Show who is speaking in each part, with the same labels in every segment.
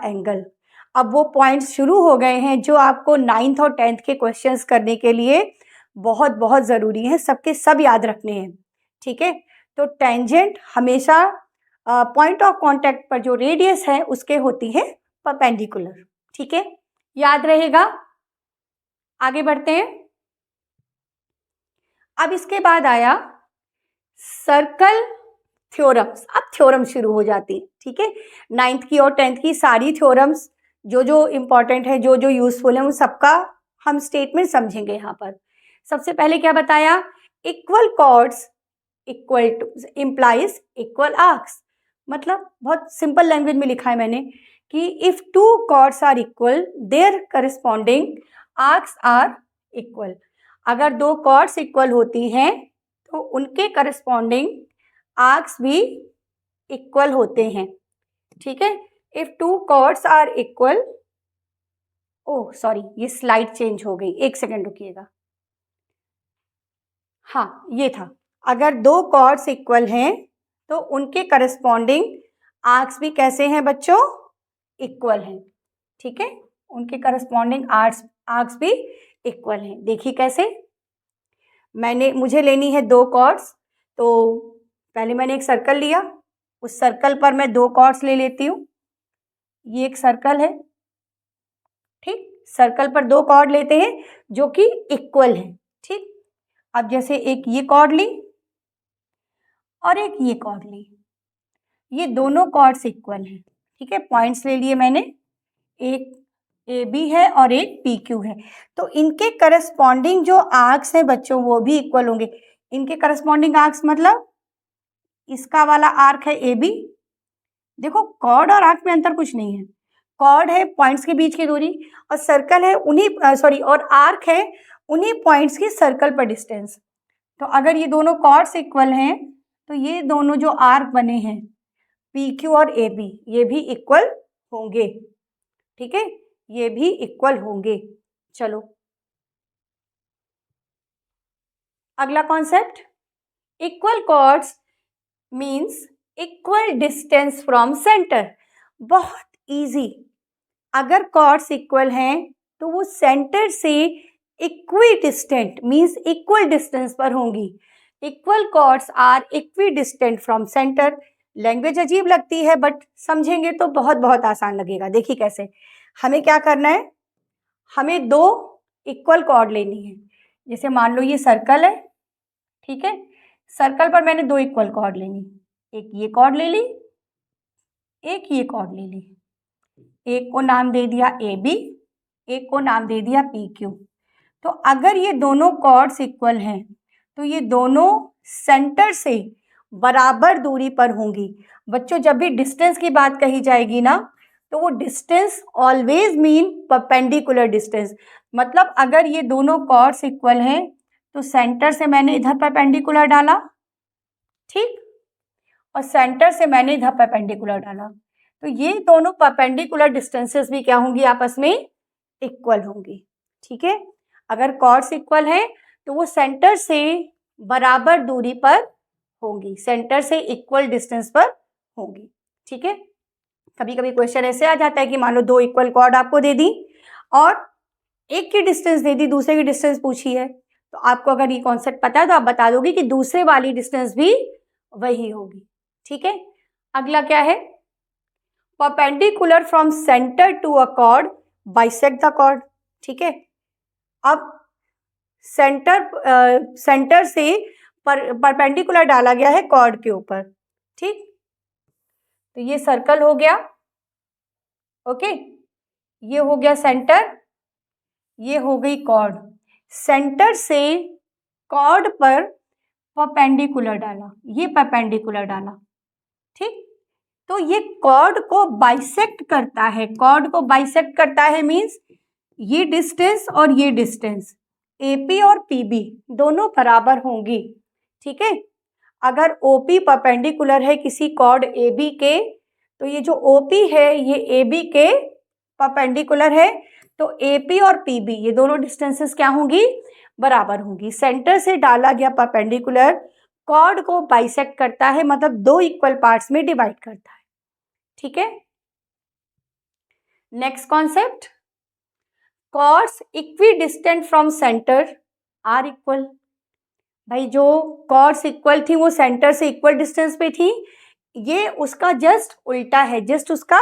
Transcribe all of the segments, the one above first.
Speaker 1: Angle. अब वो points शुरू हो गए हैं जो आपको 9th और 10th के क्वेश्चंस करने के लिए बहुत बहुत ज़रूरी हैं, सबके सब याद रखने हैं। ठीक है, तो टेंजेंट हमेशा पॉइंट ऑफ कांटेक्ट पर जो रेडियस है उसके होती है परपेंडिकुलर। ठीक है, याद रहेगा। आगे बढ़ते हैं। अब इसके बाद आया सर्कल थ्योरम्स। अब थ्योरम शुरू हो जाती है। ठीक है, 9th की और 10th की सारी थ्योरम्स जो जो इम्पॉर्टेंट है, जो जो यूजफुल है, उन सबका हम स्टेटमेंट समझेंगे यहाँ पर। सबसे पहले क्या बताया, equal chords equal to implies equal arcs. मतलब बहुत सिंपल लैंग्वेज में लिखा है मैंने कि if two chords are equal their corresponding arcs are equal. अगर दो कॉर्ड्स इक्वल होती हैं तो उनके करस्पॉन्डिंग आर्क्स भी इक्वल होते हैं। ठीक है, if two chords are equal, oh sorry ये स्लाइड चेंज हो गई, एक सेकेंड रुकिएगा। हाँ ये था, अगर दो कॉर्ड्स इक्वल हैं तो उनके करस्पॉन्डिंग आर्क्स भी कैसे हैं बच्चों, इक्वल हैं। ठीक है, उनके करस्पॉन्डिंग आर्क्स भी इक्वल हैं। देखिए कैसे, मुझे लेनी है दो कॉर्ड्स, तो पहले मैंने एक सर्कल लिया, उस सर्कल पर मैं दो कॉर्ड्स ले लेती हूँ। ये एक सर्कल है, ठीक, सर्कल पर दो कॉर्ड लेते हैं जो कि इक्वल हैं। ठीक, अब जैसे एक ये कॉर्ड ली और एक ये कॉर्ड ली, ये दोनों कॉर्ड्स इक्वल हैं। ठीक है, पॉइंट्स ले लिए मैंने, एक ए बी है और एक पी क्यू है, तो इनके करस्पॉन्डिंग जो आर्क्स हैं बच्चों वो भी इक्वल होंगे। इनके करस्पॉन्डिंग आर्क्स मतलब इसका वाला आर्क है ए बी। देखो कॉर्ड और आर्क में अंतर कुछ नहीं है, कॉर्ड है पॉइंट्स के बीच की दूरी और सर्कल है और आर्क है उन्हीं पॉइंट्स की सर्कल पर डिस्टेंस। तो अगर ये दोनों कॉर्ड्स इक्वल हैं तो ये दोनों जो आर्क बने हैं पी क्यू और ए बी ये भी इक्वल होंगे। ठीक है, ये भी इक्वल होंगे। चलो अगला concept, equal chords means equal distance from centre. बहुत इजी, अगर कॉर्ड्स इक्वल हैं तो वो सेंटर से equidistant means equal distance पर होंगी। Equal chords are equidistant from centre. Language अजीब लगती है बट समझेंगे तो बहुत बहुत आसान लगेगा। देखिए कैसे, हमें क्या करना है, हमें दो इक्वल कॉर्ड लेनी है। जैसे मान लो ये सर्कल है, ठीक है, सर्कल पर मैंने दो इक्वल कॉर्ड लेनी, एक ये कॉर्ड ले ली, एक ये कॉर्ड ले ली, एक को नाम दे दिया ए बी, एक को नाम दे दिया पी क्यू। तो अगर ये दोनों कॉर्ड्स इक्वल हैं तो ये दोनों सेंटर से बराबर दूरी पर होंगी। बच्चों जब भी डिस्टेंस की बात कही जाएगी ना तो वो distance always mean perpendicular distance. मतलब अगर ये दोनों कॉर्ड्स इक्वल हैं तो सेंटर से मैंने इधर परपेंडिकुलर डाला, ठीक, और सेंटर से मैंने इधर परपेंडिकुलर डाला, तो ये दोनों परपेंडिकुलर डिस्टेंसेस भी क्या होंगी, आपस में इक्वल होंगी। ठीक है, अगर कॉर्ड्स इक्वल हैं तो वो सेंटर से बराबर दूरी पर होंगी, सेंटर से इक्वल डिस्टेंस पर होंगी। ठीक है, कभी कभी क्वेश्चन ऐसे आ जाता है कि मान लो दो इक्वल कॉर्ड आपको दे दी और एक की डिस्टेंस दे दी, दूसरे की डिस्टेंस पूछी है, तो आपको अगर ये कॉन्सेप्ट पता है तो आप बता दोगे कि दूसरे वाली डिस्टेंस भी वही होगी। ठीक है, अगला क्या है, perpendicular from centre to a chord bisect the chord. ठीक है, अब सेंटर से परपेंडिकुलर डाला गया है कॉर्ड के ऊपर। ठीक, तो ये सर्कल हो गया, ओके, ये हो गया सेंटर, ये हो गई कॉर्ड। सेंटर से कॉर्ड पर परपेंडिकुलर डाला, ये परपेंडिकुलर डाला, ठीक, तो ये कॉर्ड को बाइसेक्ट करता है। कॉर्ड को बाइसेक्ट करता है मींस ये डिस्टेंस और ये डिस्टेंस AP और PB दोनों बराबर होंगी। ठीक है, अगर OP परपेंडिकुलर है किसी कॉर्ड AB के तो ये जो OP है ये AB के परपेंडिकुलर है, तो AP और PB ये दोनों डिस्टेंसेस क्या होंगी, बराबर होंगी। सेंटर से डाला गया परपेंडिकुलर कॉर्ड को बाइसेक्ट करता है, मतलब दो इक्वल पार्ट्स में डिवाइड करता है। ठीक है, next concept, chords equidistant from centre are equal. भाई जो कॉर्ड्स इक्वल थी वो सेंटर से इक्वल डिस्टेंस पे थी, ये उसका जस्ट उल्टा है, जस्ट उसका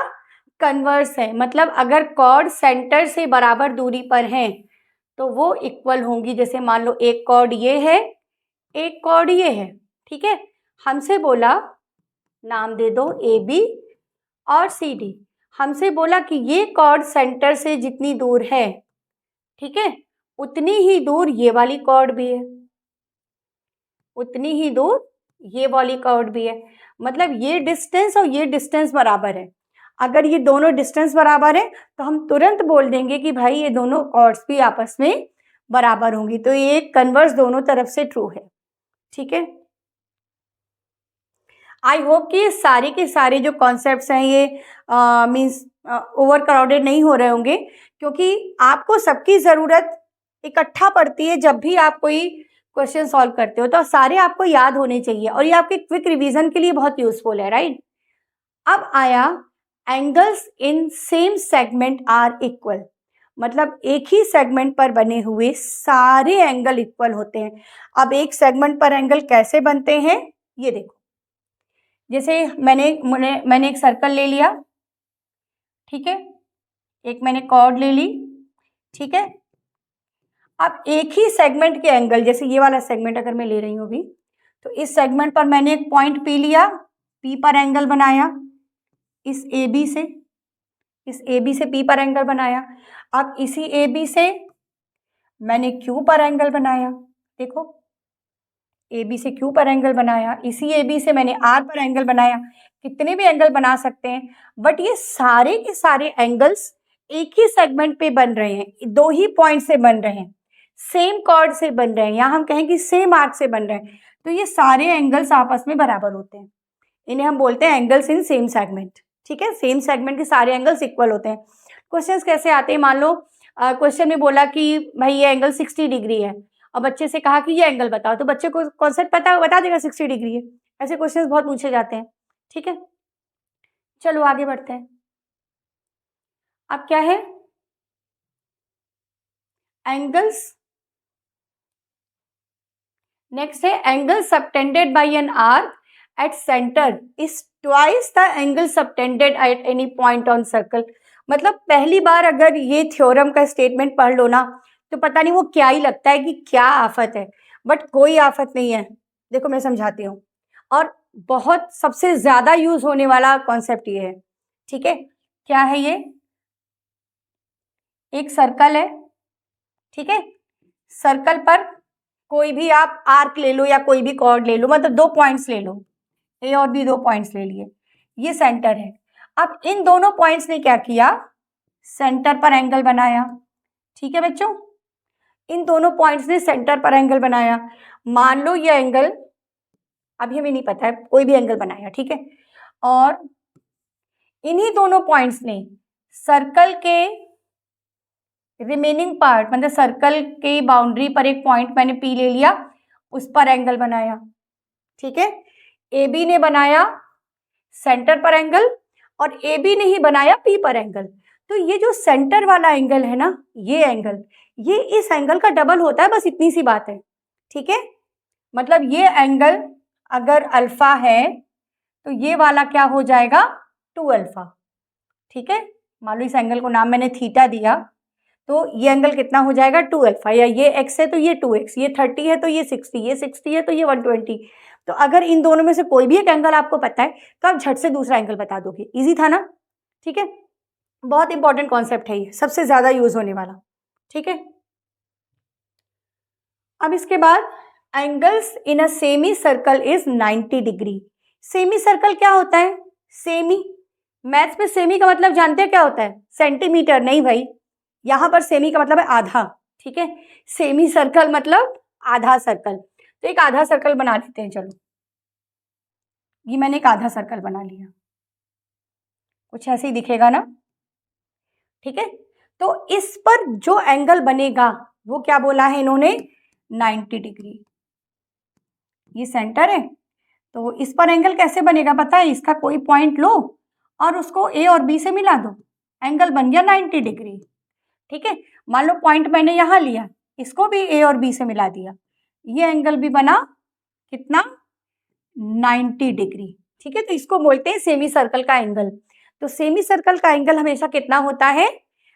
Speaker 1: कन्वर्स है। मतलब अगर कॉर्ड सेंटर से बराबर दूरी पर हैं तो वो इक्वल होंगी। जैसे मान लो एक कॉर्ड ये है, एक कॉर्ड ये है, ठीक है। हमसे बोला नाम दे दो ए बी और सी डी। हमसे बोला कि ये कॉर्ड सेंटर से जितनी दूर है, ठीक है, उतनी ही दूर ये वाली कॉर्ड भी है, उतनी ही दूर ये वाली कॉर्ड भी है। मतलब ये डिस्टेंस और ये डिस्टेंस बराबर है। अगर ये दोनों डिस्टेंस बराबर है तो हम तुरंत बोल देंगे कि भाई ये दोनों कॉर्ड्स भी आपस में बराबर होंगी। तो ये कन्वर्स दोनों तरफ से ट्रू है, ठीक है। आई होप कि ये सारे के सारे जो कॉन्सेप्ट्स हैं ये मीन्स ओवर क्राउडेड नहीं हो रहे होंगे, क्योंकि आपको सबकी ज़रूरत इकट्ठा पड़ती है। जब भी आप कोई क्वेश्चन सॉल्व करते हो तो सारे आपको याद होने चाहिए, और ये आपके क्विक रिवीजन के लिए बहुत यूजफुल है, राइट। अब आया angles in same segment are equal. मतलब एक ही सेगमेंट पर बने हुए सारे एंगल इक्वल होते हैं। अब एक सेगमेंट पर एंगल कैसे बनते हैं ये देखो। जैसे मैंने एक सर्कल ले लिया, ठीक है, एक मैंने कॉर्ड ले ली, ठीक है। अब एक ही सेगमेंट के एंगल, जैसे ये वाला सेगमेंट अगर मैं ले रही हूँ अभी, तो इस सेगमेंट पर मैंने एक पॉइंट पी लिया, पी पर एंगल बनाया, इस ए बी से पी पर एंगल बनाया। अब इसी ए बी से मैंने क्यू पर एंगल बनाया, देखो ए बी से क्यू पर एंगल बनाया, इसी ए बी से मैंने आर पर एंगल बनाया। कितने भी एंगल बना सकते हैं, बट ये सारे के सारे एंगल्स एक ही सेगमेंट पे बन रहे हैं, दो ही पॉइंट से बन रहे हैं, सेम कॉर्ड से बन रहे हैं, या हम कहें कि सेम आर्क से बन रहे हैं। तो ये सारे एंगल्स आपस में बराबर होते हैं, इन्हें हम बोलते हैं एंगल्स इन सेम सेगमेंट, ठीक है। सेम सेगमेंट के सारे एंगल्स इक्वल होते हैं। क्वेश्चंस कैसे आते हैं, मान लो क्वेश्चन में बोला कि भाई ये एंगल 60 डिग्री है, और बच्चे से कहा कि ये एंगल बताओ, तो बच्चे को कॉन्सेप्ट पता बता देगा 60 डिग्री है। ऐसे क्वेश्चंस बहुत पूछे जाते हैं, ठीक है। चलो आगे बढ़ते हैं। अब क्या है, एंगल्स, नेक्स्ट है angle subtended bye an arc at centre is twice the angle subtended at any point on circle. मतलब पहली बार अगर ये थ्योरम का स्टेटमेंट पढ़ लो ना, तो पता नहीं वो क्या ही लगता है कि क्या आफत है, बट कोई आफत नहीं है। देखो मैं समझाती हूँ, और बहुत सबसे ज्यादा यूज होने वाला कॉन्सेप्ट ये है, ठीक है। क्या है ये, एक सर्कल है, ठीक है। सर्कल पर कोई भी आप आर्क ले लो या कोई भी कॉर्ड ले लो, मतलब दो पॉइंट्स ले लो, ए और बी दो पॉइंट्स ले लिए, ये सेंटर है। अब इन दोनों पॉइंट्स ने क्या किया, सेंटर पर एंगल बनाया, ठीक है बच्चों। इन दोनों पॉइंट्स ने सेंटर पर एंगल बनाया। मान लो ये एंगल, अभी हमें नहीं पता है, कोई भी एंगल बनाया, ठीक है। और इन्हीं दोनों पॉइंट्स ने सर्कल के रिमेनिंग पार्ट, मतलब सर्कल के बाउंड्री पर एक पॉइंट मैंने पी ले लिया, उस पर एंगल बनाया, ठीक है। ए बी ने बनाया सेंटर पर एंगल, और ए बी ने ही बनाया पी पर एंगल। तो ये जो सेंटर वाला एंगल है ना, ये एंगल, ये इस एंगल का डबल होता है, बस इतनी सी बात है, ठीक है। मतलब ये एंगल अगर अल्फा है तो ये वाला क्या हो जाएगा, 2 अल्फा, ठीक है। मान लो इस एंगल को नाम मैंने थीटा दिया, तो ये एंगल कितना हो जाएगा, 2 अल्फा, या ये x है तो ये 2x, ये 30 है तो ये 60, ये 60 है तो ये 120। तो अगर इन दोनों में से कोई भी एक एंगल आपको पता है तो आप झट से दूसरा एंगल बता दोगे। इजी था ना, ठीक है। बहुत इंपॉर्टेंट कॉन्सेप्ट है ये, सबसे ज्यादा यूज होने वाला, ठीक है। अब इसके बाद angles in a semi circle is 90 degree. Semi circle क्या होता है, सेमी, मैथ्स में सेमी का मतलब जानते हैं क्या होता है, सेंटीमीटर नहीं भाई, यहां पर सेमी का मतलब है आधा, ठीक है। सेमी सर्कल मतलब आधा सर्कल। तो एक आधा सर्कल बना लेते हैं, चलो ये मैंने एक आधा सर्कल बना लिया, कुछ ऐसे ही दिखेगा ना, ठीक है। तो इस पर जो एंगल बनेगा वो क्या बोला है इन्होंने, 90 डिग्री। ये सेंटर है, तो इस पर एंगल कैसे बनेगा पता है, इसका कोई पॉइंट लो और उसको ए और बी से मिला दो, एंगल बन गया 90 डिग्री। ठीक है, मान लो पॉइंट मैंने यहाँ लिया, इसको भी ए और बी से मिला दिया, ये एंगल भी बना कितना 90 डिग्री। ठीक है, तो इसको बोलते हैं सेमी सर्कल का एंगल। तो सेमी सर्कल का एंगल हमेशा कितना होता है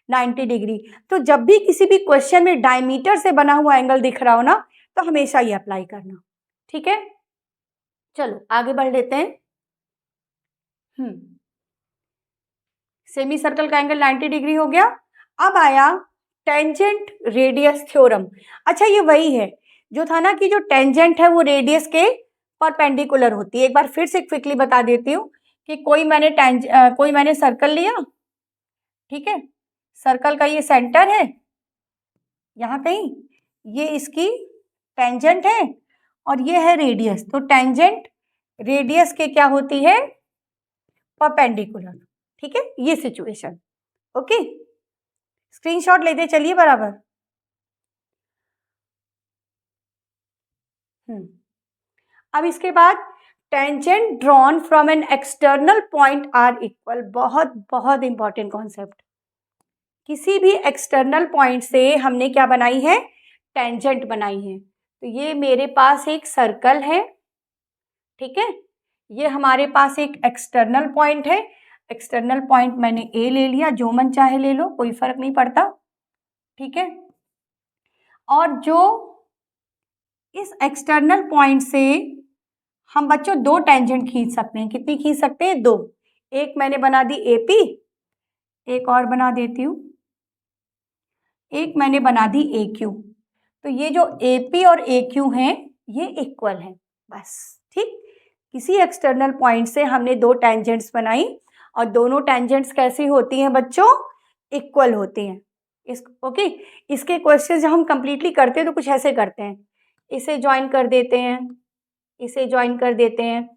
Speaker 1: 90 डिग्री। तो जब भी किसी भी क्वेश्चन में डायमीटर से बना हुआ एंगल दिख रहा हो ना, तो हमेशा ये अप्लाई करना। ठीक है, चलो आगे बढ़ लेते हैं। सेमी सर्कल का एंगल 90 डिग्री हो गया। अब आया टेंजेंट रेडियस थ्योरम। अच्छा, ये वही है जो था ना कि जो टेंजेंट है वो रेडियस के परपेंडिकुलर होती है। एक बार फिर से क्विकली बता देती हूँ कि कोई मैंने सर्कल लिया, ठीक है, सर्कल का ये सेंटर है यहाँ कहीं, ये इसकी टेंजेंट है और ये है रेडियस। तो टेंजेंट रेडियस के क्या होती है परपेंडिकुलर। ठीक है, ये सिचुएशन। ओके, स्क्रीनशॉट लेते चलिए बराबर। अब इसके बाद tangent drawn from an external point are equal. बहुत बहुत इंपॉर्टेंट कॉन्सेप्ट। किसी भी एक्सटर्नल पॉइंट से हमने क्या बनाई है टेंजेंट बनाई है। तो ये मेरे पास एक सर्कल है, ठीक है, ये हमारे पास एक एक्सटर्नल पॉइंट है। एक्सटर्नल पॉइंट मैंने ए ले लिया, जो मन चाहे ले लो, कोई फर्क नहीं पड़ता। ठीक है, और जो इस एक्सटर्नल पॉइंट से हम बच्चों दो टेंजेंट खींच सकते हैं। कितनी खींच सकते हैं? दो। एक मैंने बना दी एपी, एक और बना देती हूँ, एक मैंने बना दी ए क्यू। तो ये जो एपी और ए क्यू हैं ये इक्वल हैं, बस। ठीक, किसी एक्सटर्नल पॉइंट से हमने दो टेंजेंट्स बनाई और दोनों टेंजेंट्स कैसी होती हैं बच्चों? इक्वल होती हैं। ओके, इसके क्वेश्चन जब हम कंप्लीटली करते हैं तो कुछ ऐसे करते हैं, इसे ज्वाइन कर देते हैं, इसे ज्वाइन कर देते हैं,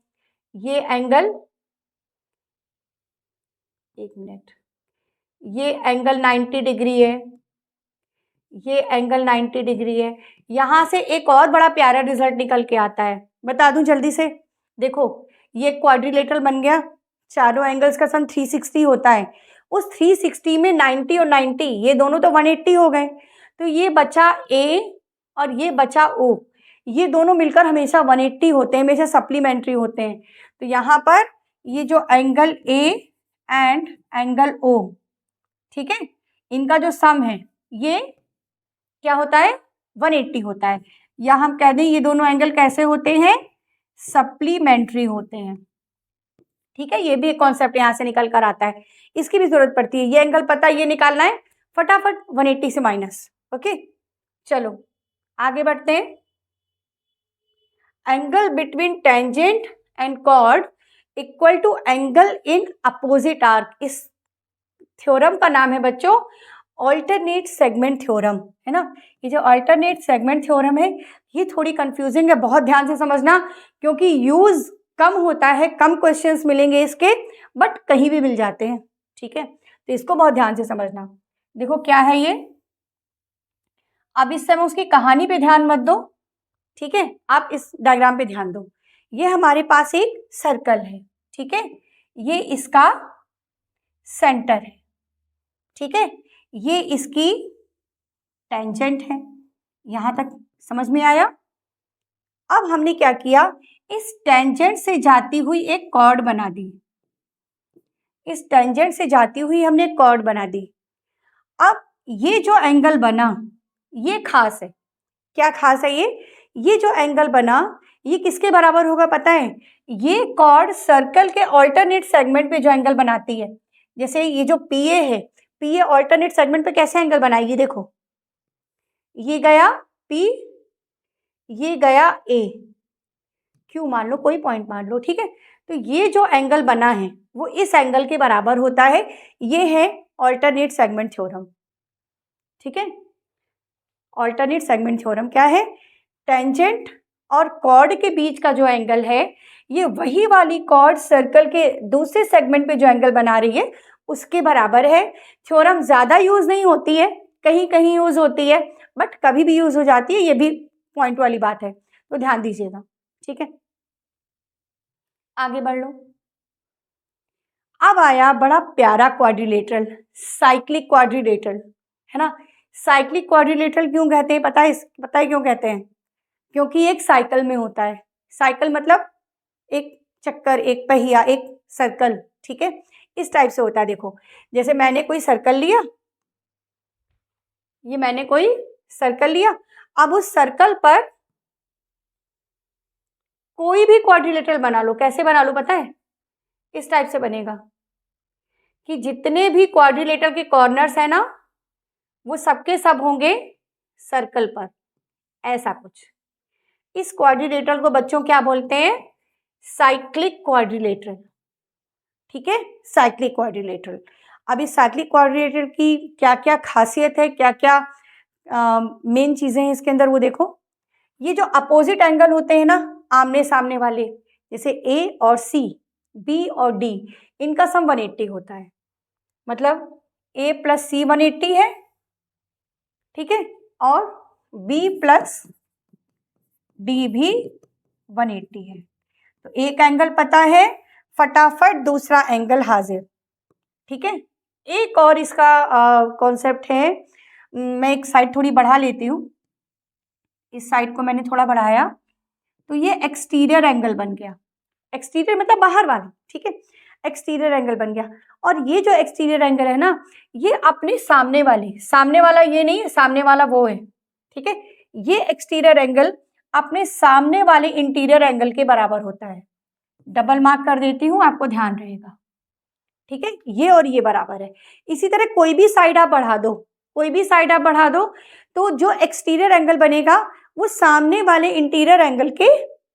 Speaker 1: ये एंगल, एक मिनट, ये एंगल 90 डिग्री है, ये एंगल 90 डिग्री है। यहां से एक और बड़ा प्यारा रिजल्ट निकल के आता है, बता दूं जल्दी से। देखो, ये क्वाड्रिलेटरल बन गया, चारों एंगल्स का सम 360 होता है। उस 360 में 90 और 90 ये दोनों तो 180 हो गए। तो ये बचा ए और ये बचा ओ, ये दोनों मिलकर हमेशा 180 होते हैं, हमेशा सप्लीमेंट्री होते हैं। तो यहाँ पर ये जो angle A and angle O, ठीक है, इनका जो सम है ये क्या होता है? 180 होता है। या हम कह दें ये दोनों एंगल कैसे होते हैं? सप्लीमेंट्री होते हैं। ठीक है, ये भी एक कॉन्सेप्ट यहां से निकल कर आता है, इसकी भी जरूरत पड़ती है। ये एंगल पता है, ये निकालना है फटाफट 180 से माइनस। ओके, चलो आगे बढ़ते हैं। Angle between tangent and chord equal to angle in opposite arc. इस थ्योरम का नाम है बच्चों ऑल्टरनेट सेगमेंट थ्योरम, है ना। ये जो ऑल्टरनेट सेगमेंट थ्योरम है ये थोड़ी कंफ्यूजिंग है, बहुत ध्यान से समझना, क्योंकि यूज कम होता है, कम क्वेश्चंस मिलेंगे इसके, बट कहीं भी मिल जाते हैं। ठीक है, तो इसको बहुत ध्यान से समझना। देखो क्या है ये, अब इस समय उसकी कहानी पे ध्यान मत दो, ठीक है, आप इस डायग्राम पे ध्यान दो। ये हमारे पास एक सर्कल है, ठीक है, ये इसका सेंटर है, ठीक है, ये इसकी टेंजेंट है। यहां तक समझ में आया? अब हमने क्या किया, इस टेंजेंट से जाती हुई एक कॉर्ड बना दी, इस टेंजेंट से जाती हुई हमने कॉर्ड बना दी। अब ये जो एंगल बना ये खास है। क्या खास है ये जो एंगल बना ये किसके बराबर होगा पता है? ये कॉर्ड सर्कल के ऑल्टरनेट सेगमेंट पे जो एंगल बनाती है, जैसे ये जो पीए है, पीए ऑल्टरनेट सेगमेंट पे कैसे एंगल बनाएगी? देखो, ये गया पी, ये गया ए, क्यू मान लो, कोई पॉइंट मान लो, ठीक है। तो ये जो एंगल बना है वो इस एंगल के बराबर होता है। ये है ऑल्टरनेट सेगमेंट थ्योरम, ठीक है। ऑल्टरनेट सेगमेंट थ्योरम क्या है? टेंजेंट और कॉर्ड के बीच का जो एंगल है ये वही वाली कॉर्ड सर्कल के दूसरे सेगमेंट पे जो एंगल बना रही है उसके बराबर है। थ्योरम ज्यादा यूज नहीं होती है, कहीं कहीं यूज होती है, बट कभी भी यूज हो जाती है, ये भी पॉइंट वाली बात है, तो ध्यान दीजिएगा, ठीक है। आगे बढ़ लो। अब आया बड़ा प्यारा क्वाड्रिलेटरल, साइक्लिक क्वाड्रिलेटरल, है ना। साइक्लिक क्वाड्रिलेटरल क्यों कहते हैं, पता है क्यों कहते हैं? क्योंकि एक साइकिल में होता है। साइकिल मतलब एक चक्कर, एक पहिया, एक सर्कल, ठीक है, इस टाइप से होता है। देखो, जैसे मैंने कोई सर्कल लिया, ये मैंने कोई सर्कल लिया, अब उस सर्कल पर कोई भी क्वाड्रिलेटरल बना लो। कैसे बना लो पता है? इस टाइप से बनेगा कि जितने भी क्वाड्रिलेटरल के कॉर्नर्स है ना, वो सबके सब होंगे सर्कल पर, ऐसा कुछ। इस क्वाड्रिलेटरल को बच्चों क्या बोलते हैं? साइक्लिक क्वाड्रिलेटरल, ठीक है, साइक्लिक क्वाड्रिलेटरल। अब इस साइक्लिक क्वाड्रिलेटरल की क्या क्या खासियत है, क्या क्या मेन चीजें हैं इसके अंदर, वो देखो। ये जो अपोजिट एंगल होते हैं ना, आमने सामने वाले, जैसे ए और सी, बी और डी, इनका सम 180 होता है। मतलब ए प्लस सी 180 है, ठीक है, और बी प्लस डी भी 180 है। तो एक एंगल पता है, फटाफट दूसरा एंगल हाजिर, ठीक है। एक और इसका कॉन्सेप्ट है, मैं एक साइड थोड़ी बढ़ा लेती हूँ, इस साइड को मैंने थोड़ा बढ़ाया, तो ये एक्सटीरियर एंगल बन गया। एक्सटीरियर मतलब बाहर वाला, ठीक है, एक्सटीरियर एंगल बन गया। और ये जो एक्सटीरियर एंगल है ना, ये अपने सामने वाला ये नहीं है, सामने वाला वो है, ठीक है। ये एक्सटीरियर एंगल अपने सामने वाले इंटीरियर एंगल के बराबर होता है। डबल मार्क कर देती हूँ, आपको ध्यान रहेगा, ठीक है, ये और ये बराबर है। इसी तरह कोई भी साइड आप बढ़ा दो, कोई भी साइड आप बढ़ा दो, तो जो एक्सटीरियर एंगल बनेगा वो सामने वाले इंटीरियर एंगल के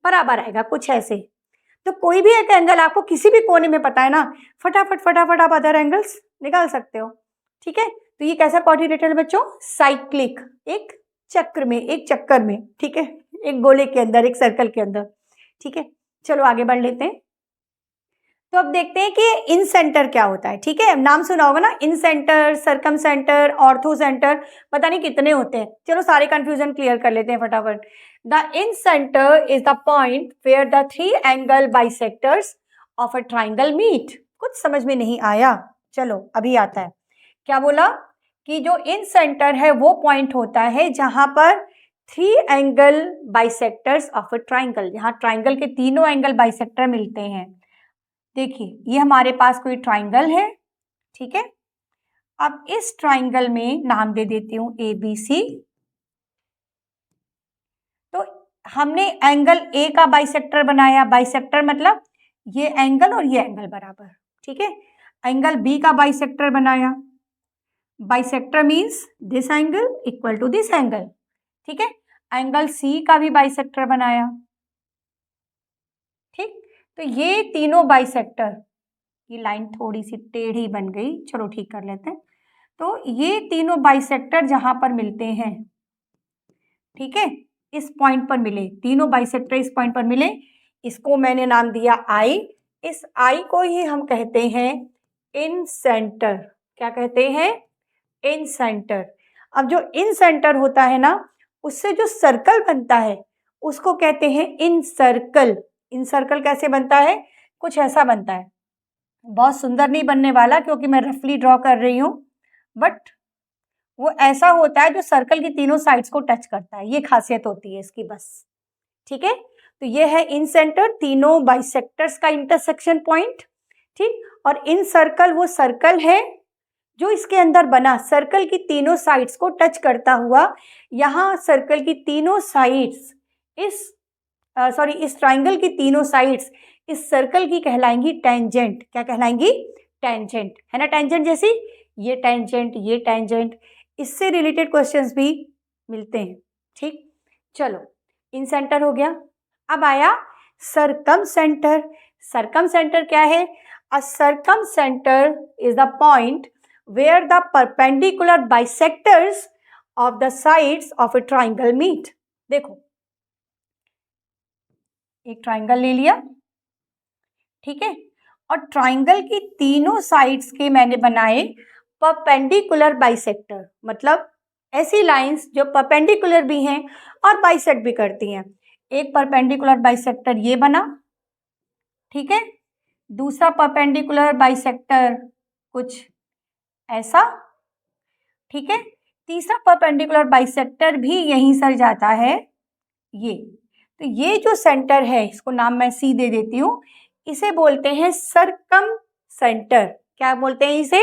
Speaker 1: बराबर आएगा, कुछ ऐसे। तो कोई भी एक एंगल आपको किसी भी कोने में पता है ना, फटाफट फटाफट आप अदर एंगल्स निकाल सकते हो, ठीक है। तो ये कैसा क्वाड्रिलेटरल बच्चों? साइक्लिक, एक चक्र में, एक चक्कर में, ठीक है, एक गोले के अंदर, एक सर्कल के अंदर, ठीक है। चलो आगे बढ़ लेते हैं। तो अब देखते हैं कि इन सेंटर क्या होता है, ठीक है। नाम सुना होगा ना, इन सेंटर, सरकम सेंटर, ऑर्थो सेंटर, पता नहीं कितने होते हैं। चलो सारे कंफ्यूजन क्लियर कर लेते हैं फटाफट। The incentre is the point where the 3 angle bisectors of a triangle meet. कुछ समझ में नहीं आया? चलो अभी आता है। क्या बोला? कि जो इन सेंटर है वो पॉइंट होता है जहां पर 3 angle bisectors of a triangle, जहां ट्राइंगल के तीनों एंगल बाइसेक्टर मिलते हैं। देखिए, ये हमारे पास कोई ट्राइंगल है, ठीक है। अब इस ट्राइंगल में नाम दे देती हूं ABC। तो हमने एंगल ए का बाइसेक्टर बनाया, बाइसेक्टर मतलब ये एंगल और ये एंगल बराबर, ठीक है। एंगल बी का बाइसेक्टर बनाया, bisector means this angle equal to this angle, ठीक है। एंगल सी का भी बाइसेक्टर बनाया, ठीक। तो ये तीनों बाइसेक्टर, ये लाइन थोड़ी सी टेढ़ी बन गई, चलो ठीक कर लेते हैं। तो ये तीनों बाइसेक्टर जहां पर मिलते हैं, ठीक है, इस पॉइंट पर मिले, तीनों बाइसेक्टर इस पॉइंट पर मिले, इसको मैंने नाम दिया आई। इस आई को ही हम कहते हैं इन सेंटर। क्या कहते हैं? इन सेंटर। अब जो इन सेंटर होता है ना, उससे जो सर्कल बनता है उसको कहते हैं इन सर्कल। इन सर्कल कैसे बनता है? कुछ ऐसा बनता है, बहुत सुंदर नहीं बनने वाला क्योंकि मैं रफली ड्रॉ कर रही हूँ, बट वो ऐसा होता है जो सर्कल की तीनों साइड्स को टच करता है, ये खासियत होती है इसकी बस, ठीक है। तो ये है इन सेंटर, तीनों बाइसेक्टर्स का इंटरसेक्शन पॉइंट, ठीक। और इन सर्कल वो सर्कल है जो इसके अंदर बना, सर्कल की तीनों साइड्स को टच करता हुआ, यहाँ सर्कल की तीनों साइड्स इस ट्राइंगल की तीनों साइड्स इस सर्कल की कहलाएंगी टेंजेंट। क्या कहलाएंगी? टेंजेंट, है ना, टेंजेंट जैसी ये टेंजेंट, ये टेंजेंट, इससे रिलेटेड क्वेश्चंस भी मिलते हैं, ठीक। चलो, इन सेंटर हो गया। अब आया सरकम सेंटर। सरकम सेंटर क्या है? A circumcentre is the point where the perpendicular bisectors of the sides of a triangle meet। देखो, एक ट्राइंगल ले लिया, ठीक है, और ट्राइंगल की तीनों साइड्स के मैंने बनाए परपेंडिकुलर बाइसेक्टर, मतलब ऐसी लाइंस जो परपेंडिकुलर भी हैं और बाइसेक्ट भी करती हैं। एक परपेंडिकुलर बाइसेक्टर ये बना, ठीक है, दूसरा परपेंडिकुलर बाइसेक्टर कुछ ऐसा, ठीक है। तीसरा परपेंडिकुलर बाइसेक्टर भी यहीं सर जाता है ये। तो ये जो सेंटर है, इसको नाम मैं सी दे देती हूँ, इसे बोलते हैं सरकम सेंटर। क्या बोलते हैं इसे?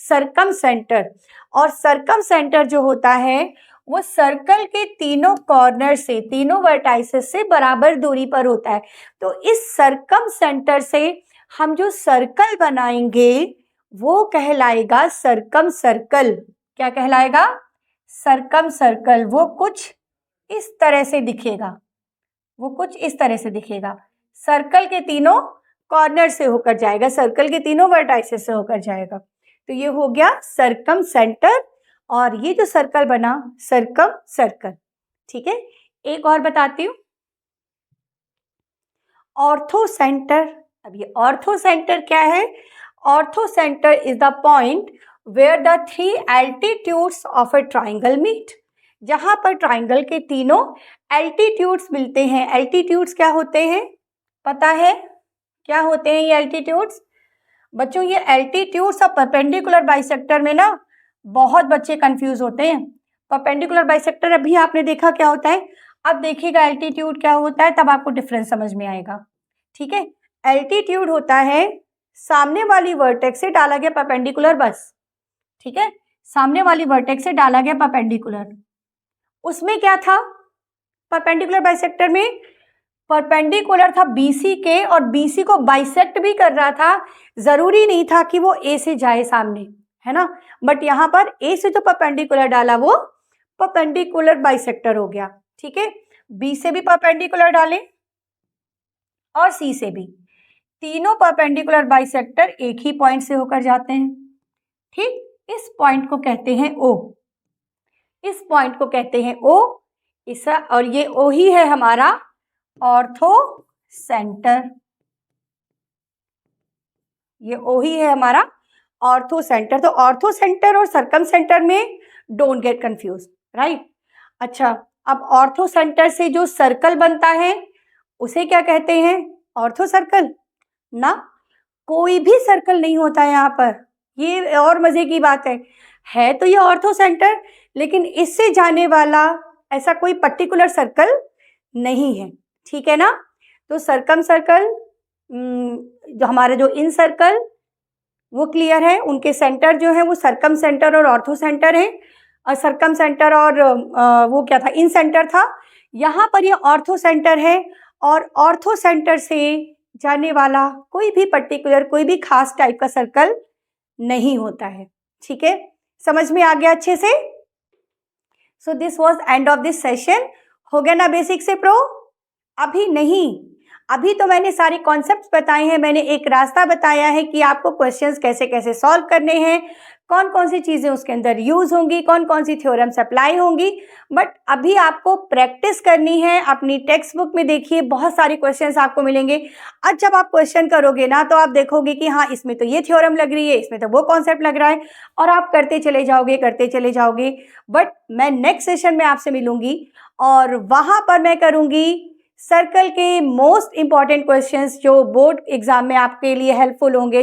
Speaker 1: सरकम सेंटर। और सरकम सेंटर जो होता है वो सर्कल के तीनों कॉर्नर से, तीनों वर्टाइसेस से बराबर दूरी पर होता है। तो इस सरकम सेंटर से हम जो सर्कल बनाएंगे वो कहलाएगा सरकम सर्कल। क्या कहलाएगा? सरकम सर्कल। वो कुछ इस तरह से दिखेगा, वो कुछ इस तरह से दिखेगा। सर्कल के तीनों कॉर्नर से होकर जाएगा, सर्कल के तीनों वर्टाइसेस से होकर जाएगा। तो ये हो गया सरकम सेंटर, और ये जो सर्कल बना सरकम सर्कल। ठीक है, एक और बताती हूँ, ऑर्थो सेंटर। अब ये ऑर्थो सेंटर क्या है? Orthocentre is the point where the three altitudes of a triangle meet. जहां पर ट्राइंगल के तीनों एल्टीट्यूड्स मिलते हैं। एल्टीट्यूड्स क्या होते हैं? पता है क्या होते हैं ये एल्टीट्यूड्स? बच्चों, ये एल्टीट्यूड्स और परपेंडिकुलर बाइसेक्टर में ना बहुत बच्चे कंफ्यूज होते हैं। परपेंडिकुलर बाइसेक्टर अभी आपने देखा क्या होता है, अब देखिएगा एल्टीट्यूड क्या होता है, तब आपको डिफरेंस समझ में आएगा। ठीक है, एल्टीट्यूड होता है सामने वाली वर्टेक्स से डाला गया परपेंडिकुलर, बस। ठीक है, सामने वाली वर्टेक्स से डाला गया परपेंडिकुलर। उसमें क्या था परपेंडिकुलर बाइसेक्टर में? परपेंडिकुलर था बीसी के, और बीसी को बाइसेक्ट भी कर रहा था। जरूरी नहीं था कि वो ए से जाए सामने, है ना, बट यहाँ पर ए से जो परपेंडिकुलर डाला वो परपेंडिकुलर बाइसेक्टर हो गया। ठीक है, बी से भी परपेंडिकुलर डाले और सी से भी, तीनों परपेंडिकुलर बाइसेक्टर एक ही पॉइंट से होकर जाते हैं। ठीक, इस पॉइंट को कहते हैं ओ, इस पॉइंट को कहते हैं ओ। इस, और ये ओ ही है हमारा ऑर्थो सेंटर। ये ओ ही है हमारा ऑर्थो सेंटर। तो ऑर्थो सेंटर और सरकम सेंटर में डोंट गेट कंफ्यूज, राइट। अच्छा, अब ऑर्थो सेंटर से जो सर्कल बनता है उसे क्या कहते हैं? ऑर्थो सर्कल ना। कोई भी सर्कल नहीं होता है यहाँ पर, ये और मजे की बात है तो ये ऑर्थो सेंटर, लेकिन इससे जाने वाला ऐसा कोई पर्टिकुलर सर्कल नहीं है। ठीक है ना। तो सरकम सर्कल, जो हमारे जो इन सर्कल वो क्लियर है, उनके सेंटर जो है वो सरकम सेंटर और ऑर्थो सेंटर है। और सरकम सेंटर और वो क्या था, इन सेंटर था। यहाँ पर ये ऑर्थो सेंटर है, और ऑर्थो सेंटर से जाने वाला कोई भी पर्टिकुलर, कोई भी खास टाइप का सर्कल नहीं होता है। ठीक है, समझ में आ गया अच्छे से? So this was end of this session. हो गया ना बेसिक से प्रो? अभी नहीं, अभी तो मैंने सारे कॉन्सेप्ट्स बताए हैं, मैंने एक रास्ता बताया है कि आपको क्वेश्चंस कैसे कैसे सॉल्व करने हैं, कौन कौन सी चीज़ें उसके अंदर यूज होंगी, कौन कौन सी थ्योरम्स अप्लाई होंगी। बट अभी आपको प्रैक्टिस करनी है। अपनी टेक्स्ट बुक में देखिए, बहुत सारे क्वेश्चंस आपको मिलेंगे। आज जब आप क्वेश्चन करोगे ना तो आप देखोगे कि हाँ, इसमें तो ये थ्योरम लग रही है, इसमें तो वो कॉन्सेप्ट लग रहा है, और आप करते चले जाओगे, करते चले जाओगे। बट मैं नेक्स्ट सेशन में आपसे मिलूंगी, और वहाँ पर मैं करूँगी सर्कल के मोस्ट इंपॉर्टेंट क्वेश्चंस जो बोर्ड एग्जाम में आपके लिए हेल्पफुल होंगे।